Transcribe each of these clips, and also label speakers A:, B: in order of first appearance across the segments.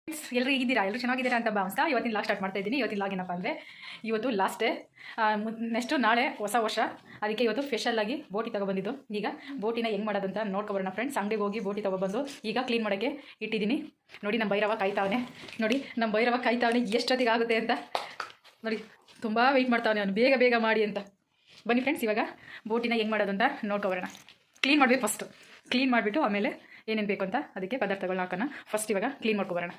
A: ಎಲ್ಲರೂ ಹೇಗಿದ್ದೀರಾ? ಎಲ್ಲರೂ ಚೆನ್ನಾಗಿದ್ದೀರಾ ಅಂತ ಭಾವಿಸ್ತಾ ಇವತ್ತಿನ ಲಾಗ್ ಸ್ಟಾರ್ಟ್ ಮಾಡ್ತಾ ಇದ್ದೀನಿ. ಇವತ್ತಿನ ಲಾಗ್ ಏನಪ್ಪ ಅಂದರೆ ಇವತ್ತು ಲಾಸ್ಟ್ ಡೇ, ನೆಕ್ಸ್ಟು ನಾಳೆ ಹೊಸ ವರ್ಷ. ಅದಕ್ಕೆ ಇವತ್ತು ಸ್ಪೆಷಲ್ ಆಗಿ ಬೋಟಿ ತೊಗೊಬಂದಿದ್ದು. ಈಗ ಬೋಟಿನ ಹೆಂಗೆ ಮಾಡೋದಂತ ನೋಡ್ಕೊಬರೋಣ ಫ್ರೆಂಡ್ಸ್. ಅಂಗಡಿಗೆ ಹೋಗಿ ಬೋಟಿ ತೊಗೊಬಂದು ಈಗ ಕ್ಲೀನ್ ಮಾಡೋಕ್ಕೆ ಇಟ್ಟಿದ್ದೀನಿ. ನೋಡಿ ನಮ್ಮ ಭೈರವ ಕಾಯ್ತಾವನೆ. ನೋಡಿ ನಮ್ಮ ಭೈರವ ಕಾಯ್ತಾವನೆ ಎಷ್ಟೊತ್ತಿಗೆ ಆಗುತ್ತೆ ಅಂತ. ನೋಡಿ ತುಂಬ ವೆಯ್ಟ್ ಮಾಡ್ತಾವನೆ ಅವನು, ಬೇಗ ಬೇಗ ಮಾಡಿ ಅಂತ. ಬನ್ನಿ ಫ್ರೆಂಡ್ಸ್, ಇವಾಗ ಬೋಟಿನ ಹೆಂಗೆ ಮಾಡೋದು ಅಂತ ನೋಡ್ಕೊಬರೋಣ. ಕ್ಲೀನ್ ಮಾಡಬೇಕು ಫಸ್ಟು. ಕ್ಲೀನ್ ಮಾಡಿಬಿಟ್ಟು ಆಮೇಲೆ ಏನೇನು ಬೇಕು ಅಂತ ಅದಕ್ಕೆ ಪದಾರ್ಥಗಳನ್ನ ಹಾಕೋಣ. ಫಸ್ಟ್ ಇವಾಗ ಕ್ಲೀನ್ ಮಾಡ್ಕೊಬರೋಣ.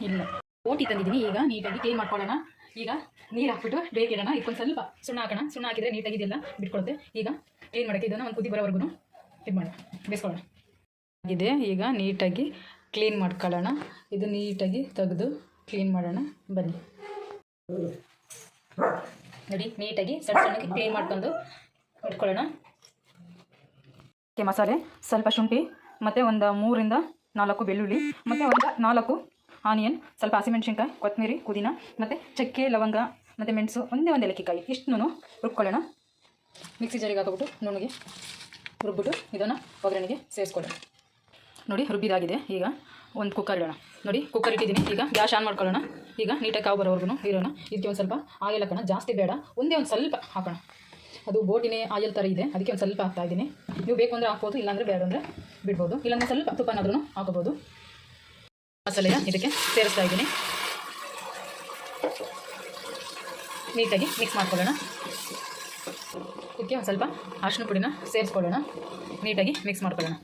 A: ಇಲ್ಲ ಬೋಟಿ ತಂದಿದ್ದೀನಿ, ಈಗ ನೀಟಾಗಿ ಕ್ಲೀನ್ ಮಾಡ್ಕೊಳ್ಳೋಣ. ಈಗ ನೀರು ಹಾಕ್ಬಿಟ್ಟು ಬೇಕಿಡೋಣ. ಇದಕ್ಕೊಂದು ಸ್ವಲ್ಪ ಸುಣ್ಣ ಹಾಕೋಣ. ಸುಣ್ಣ ಹಾಕಿದರೆ ನೀಟಾಗಿ ಇದೆಲ್ಲ ಬಿಟ್ಕೊಳುತ್ತೆ. ಈಗ ಕ್ಲೀನ್ ಮಾಡೋಕ್ಕೆ ಇದನ್ನು ಒಂದು ಕುದಿ ಬರೋವರೆಗೂ ಇದು ಮಾಡೋಣ, ಬೇಯಿಸ್ಕೊಳ್ಳೋಣ. ಇದೆ ಈಗ ನೀಟಾಗಿ ಕ್ಲೀನ್ ಮಾಡ್ಕೊಳ್ಳೋಣ. ಇದು ನೀಟಾಗಿ ತೆಗೆದು ಕ್ಲೀನ್ ಮಾಡೋಣ. ಬನ್ನಿ ನೋಡಿ, ನೀಟಾಗಿ ಸಣ್ಣ ಸಣ್ಣಗೆ ಕ್ಲೀನ್ ಮಾಡ್ಕೊಂಡು ಇಟ್ಕೊಳ್ಳೋಣ. ಮಸಾಲೆ ಸ್ವಲ್ಪ ಶುಂಠಿ ಮತ್ತು ಒಂದು 3 ರಿಂದ 4 ಬೆಳ್ಳುಳ್ಳಿ ಮತ್ತು ಒಂದು 4 ಆನಿಯನ್, ಸ್ವಲ್ಪ ಹಸಿಮೆಣ್ಸಿನ್ಕಾಯಿ, ಕೊತ್ತಂಬರಿ, ಪುದೀನ ಮತ್ತು ಚಕ್ಕೆ, ಲವಂಗ ಮತ್ತು ಮೆಣಸು, ಒಂದೇ ಒಂದು ಏಲಕ್ಕಿಕಾಯಿ ಇಷ್ಟನ್ನು ರುಬ್ಕೊಳ್ಳೋಣ. ಮಿಕ್ಸಿ ಜಾರಿಗೆ ಹಾಕಿಬಿಟ್ಟು ನುಣ್ಣಗೆ ರುಬ್ಬಿಟ್ಟು ಇದನ್ನು ಒಗ್ಗರಣೆಗೆ ಸೇರಿಸ್ಕೊಳ್ಳೋಣ. ನೋಡಿ ರುಬ್ಬಿದಾಗಿದೆ. ಈಗ ಒಂದು ಕುಕ್ಕರ್ ಇಡೋಣ. ನೋಡಿ ಕುಕ್ಕರ್ ಇಟ್ಟಿದ್ದೀನಿ. ಈಗ ಗ್ಯಾಸ್ ಆನ್ ಮಾಡ್ಕೊಳ್ಳೋಣ. ಈಗ ನೀಟಾಗಿ ಕಾವು ಬರೋವರೆಗೂ ಇರೋಣ. ಇದಕ್ಕೆ ಒಂದು ಸ್ವಲ್ಪ ಆಯಿಲ್ ಹಾಕೋಣ. ಜಾಸ್ತಿ ಬೇಡ, ಒಂದೇ ಒಂದು ಸ್ವಲ್ಪ ಹಾಕೋಣ. ಅದು ಬೋಟಿನೇ ಆಯಿಲ್ ಥರ ಇದೆ, ಅದಕ್ಕೆ ಒಂದು ಸ್ವಲ್ಪ ಹಾಕ್ತಾಯಿದ್ದೀನಿ. ನೀವು ಬೇಕು ಅಂದರೆ ಹಾಕ್ಬೋದು, ಇಲ್ಲಾಂದರೆ ಬೇಡ ಅಂದರೆ ಬಿಡ್ಬೋದು. ಇಲ್ಲಾಂದರೆ ಸ್ವಲ್ಪ ತುಪ್ಪನಾದ್ರೂ ಹಾಕೋಬೋದು. ಮಸಾಲೆಯ ಇದಕ್ಕೆ ಸೇರಿಸ್ತಾ ಇದ್ದೀನಿ. ನೀಟಾಗಿ ಮಿಕ್ಸ್ ಮಾಡ್ಕೊಳ್ಳೋಣ. ಇದಕ್ಕೆ ಒಂದು ಸ್ವಲ್ಪ ಅರಿಶಿನ ಪುಡಿನ ಸೇರಿಸ್ಕೊಳ್ಳೋಣ. ನೀಟಾಗಿ ಮಿಕ್ಸ್ ಮಾಡ್ಕೊಳ್ಳೋಣ.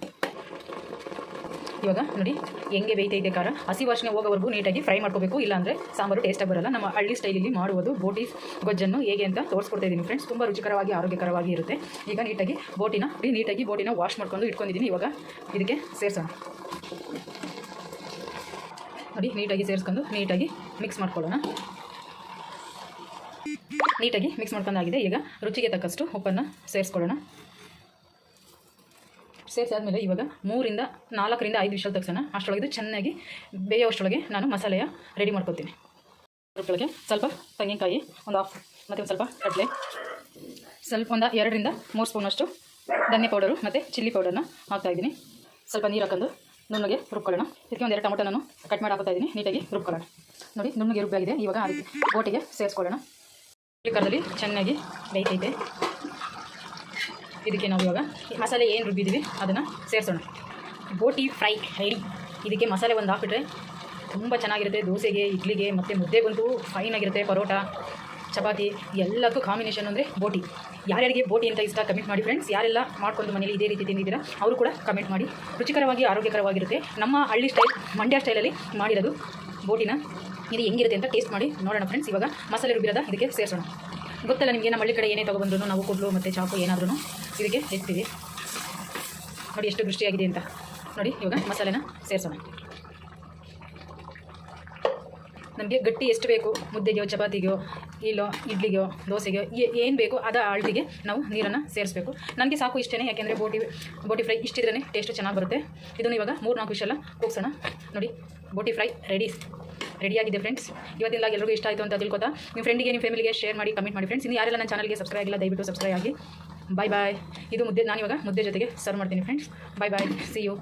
A: ಇವಾಗ ನೋಡಿ ಹೆಂಗೆ ಬೇಯ್ತೈತೆ ಖಾರ. ಹಸಿ ವಾಸನೆ ಹೋಗೋವರೆಗೂ ನೀಟಾಗಿ ಫ್ರೈ ಮಾಡ್ಕೋಬೇಕು, ಇಲ್ಲಾಂದರೆ ಸಾಂಬಾರು ಟೇಸ್ಟಾಗಿ ಬರೋಲ್ಲ. ನಮ್ಮ ಹಳ್ಳಿ ಸ್ಟೈಲಲ್ಲಿ ಮಾಡುವುದು ಬೋಟಿ ಗೊಜ್ಜನ್ನು ಹೇಗೆ ಅಂತ ತೋರಿಸ್ಕೊಡ್ತಾ ಇದ್ದೀನಿ ಫ್ರೆಂಡ್ಸ್. ತುಂಬ ರುಚಿಕರವಾಗಿ ಆರೋಗ್ಯಕರವಾಗಿ ಇರುತ್ತೆ. ಈಗ ನೀಟಾಗಿ ಬೋಟಿನ ವಾಶ್ ಮಾಡ್ಕೊಂಡು ಇಟ್ಕೊಂಡಿದ್ದೀನಿ. ಇವಾಗ ಇದಕ್ಕೆ ಸೇರಿಸೋಣ. ನೋಡಿ ನೀಟಾಗಿ ಸೇರಿಸ್ಕೊಂಡು ನೀಟಾಗಿ ಮಿಕ್ಸ್ ಮಾಡ್ಕೊಳ್ಳೋಣ. ನೀಟಾಗಿ ಮಿಕ್ಸ್ ಮಾಡ್ಕೊಂಡಾಗಿದೆ. ಈಗ ರುಚಿಗೆ ತಕ್ಕಷ್ಟು ಉಪ್ಪನ್ನು ಸೇರಿಸ್ಕೊಳ್ಳೋಣ. ಸೇರಿಸಾದ್ಮೇಲೆ ಇವಾಗ 3 ರಿಂದ 5 ವಿಷಲ್ ತಗ್ಸೋಣ. ಅಷ್ಟರೊಳಗೆ ಚೆನ್ನಾಗಿ ಬೇಯೋಷ್ಟರೊಳಗೆ ನಾನು ಮಸಾಲೆಯ ರೆಡಿ ಮಾಡ್ಕೊತೀನಿ. ಅದ್ರೊಳಗೆ ಸ್ವಲ್ಪ ತೆಂಗಿನಕಾಯಿ, ಒಂದು ಹಾಫ್ ಮತ್ತು ಒಂದು ಸ್ವಲ್ಪ ಕಡಲೆ, ಸ್ವಲ್ಪ ಒಂದು 2 ರಿಂದ 3 ಸ್ಪೂನಷ್ಟು ಧನ್ಯ ಪೌಡರು ಮತ್ತು ಚಿಲ್ಲಿ ಪೌಡರ್ನ ಹಾಕ್ತಾಯಿದ್ದೀನಿ. ಸ್ವಲ್ಪ ನೀರು ಹಾಕೊಂಡು ನುಣ್ಣಗೆ ರುಬ್ಕೊಳ್ಳೋಣ. ಇದಕ್ಕೆ ಒಂದು 2 ಟೊಮೊಟೊನೂ ಕಟ್ ಮಾಡಿ ಹಾಕ್ತಾಯಿದ್ದೀನಿ. ನೀಟಾಗಿ ರುಬ್ಕೊಳ್ಳೋಣ. ನೋಡಿ ನುಣ್ಣಗೆ ರುಬ್ಬಾಗಿದೆ. ಇವಾಗ ಅದಕ್ಕೆ ಬೋಟಿಗೆ ಸೇರಿಸ್ಕೊಳ್ಳೋಣ. ಕುಕ್ಕರಲ್ಲಿ ಚೆನ್ನಾಗಿ ಬೇಯ್ತೈತೆ. ಇದಕ್ಕೆ ನಾವು ಇವಾಗ ಮಸಾಲೆ ಏನು ರುಬ್ಬಿದ್ದೀವಿ ಅದನ್ನು ಸೇರಿಸೋಣ. ಬೋಟಿ ಫ್ರೈ ರೆಡಿ. ಇದಕ್ಕೆ ಮಸಾಲೆ ಒಂದು ಹಾಕ್ಬಿಟ್ರೆ ತುಂಬ ಚೆನ್ನಾಗಿರುತ್ತೆ. ದೋಸೆಗೆ, ಇಡ್ಲಿಗೆ ಮತ್ತು ಮುದ್ದೆಗಂತೂ ಫೈನಾಗಿರುತ್ತೆ. ಪರೋಟ, ಚಪಾತಿ ಎಲ್ಲಕ್ಕೂ ಕಾಂಬಿನೇಷನ್ ಅಂದರೆ ಬೋಟಿ. ಯಾರ್ಯಾರಿಗೆ ಬೋಟಿ ಅಂತ ಇಷ್ಟ ಕಮೆಂಟ್ ಮಾಡಿ ಫ್ರೆಂಡ್ಸ್. ಯಾರೆಲ್ಲ ಮಾಡ್ಕೊಂಡು ಮನೇಲಿ ಇದೇ ರೀತಿ ತಿಂದಿದ್ದೀರಾ ಅವರು ಕೂಡ ಕಮೆಂಟ್ ಮಾಡಿ. ರುಚಿಕರವಾಗಿ ಆರೋಗ್ಯಕರವಾಗಿರುತ್ತೆ. ನಮ್ಮ ಹಳ್ಳಿ ಸ್ಟೈಲ್, ಮಂಡ್ಯ ಸ್ಟೈಲಲ್ಲಿ ಮಾಡಿರೋದು ಬೋಟಿನ. ಇದು ಹೆಂಗಿರುತ್ತೆ ಅಂತ ಟೇಸ್ಟ್ ಮಾಡಿ ನೋಡೋಣ ಫ್ರೆಂಡ್ಸ್. ಇವಾಗ ಮಸಾಲೆ ರುಬ್ಬಿರೋದ ಇದಕ್ಕೆ ಸೇರಿಸೋಣ. ಗೊತ್ತಲ್ಲ ನಿಮಗೆ, ನಮ್ಮ ಹಳ್ಳಿ ಕಡೆ ಏನೇ ತೊಗೊಬಂದ್ರು ನಾವು ಕೂದಲು ಮತ್ತು ಚಾಕು ಏನಾದ್ರೂ ಇದಕ್ಕೆ ಎತ್ತೀವಿ. ನೋಡಿ ಎಷ್ಟು ದೃಷ್ಟಿಯಾಗಿದೆ ಅಂತ. ನೋಡಿ ಇವಾಗ ಮಸಾಲೆನ ಸೇರಿಸೋಣ. ನಮಗೆ ಗಟ್ಟಿ ಎಷ್ಟು ಬೇಕು, ಮುದ್ದೆಗೋ, ಚಪಾತಿಗೋ, ಇಲ್ಲೋ ಇಡ್ಲಿಗೋ, ದೋಸೆಗೋ ಏನು ಬೇಕು ಅದ ಅಳತೆಗೆ ನಾವು ನೀರನ್ನು ಸೇರಿಸಬೇಕು. ನನಗೆ ಸಾಕು ಇಷ್ಟೇ, ಯಾಕೆಂದರೆ ಬೋಟಿ ಫ್ರೈ ಇಷ್ಟಿದ್ರೇ ಟೇಸ್ಟು ಚೆನ್ನಾಗಿ ಬರುತ್ತೆ. ಇದನ್ನು ಇವಾಗ 3-4 ವಿಷಲ ಕೂಗ್ಸೋಣ. ನೋಡಿ ಬೋಟಿ ಫ್ರೈ ರೆಡಿಯಾಗಿದೆ ಫ್ರೆಂಡ್ಸ್. ಇವತ್ತಿನ ಎಲ್ಲರಿಗೂ ಇಷ್ಟ ಆಯಿತು ಅಂತ ತಿಳ್ಕೊತಾ ನಿಮ್ಮ ಫ್ರೆಂಡಿಗೆ, ನಿಮ್ಮ ಫ್ಯಾಮಿಲಿಗೆ ಶೇರ್ ಮಾಡಿ, ಕಮೆಂಟ್ ಮಾಡಿ ಫ್ರೆಂಡ್ಸ್. ಇನ್ನು ಯಾರೆಲ್ಲ ನನ್ನ ಚಾನಲ್ಗೆ ಸಬ್ಸ್ಕ್ರೈಬ್ ಆಗಿಲ್ಲ ದಯವಿಟ್ಟು ಸಬ್ಸ್ಕ್ರೈಬ್ ಆಗಿ. ಬಾಯ್ ಬಾಯ್. ಇದು ಮುದ್ದೆ, ನಾನಿವಾಗ ಮುದ್ದೆ ಜೊತೆಗೆ ಸರ್ವ್ ಮಾಡ್ತೀನಿ friends. Bye bye, see you.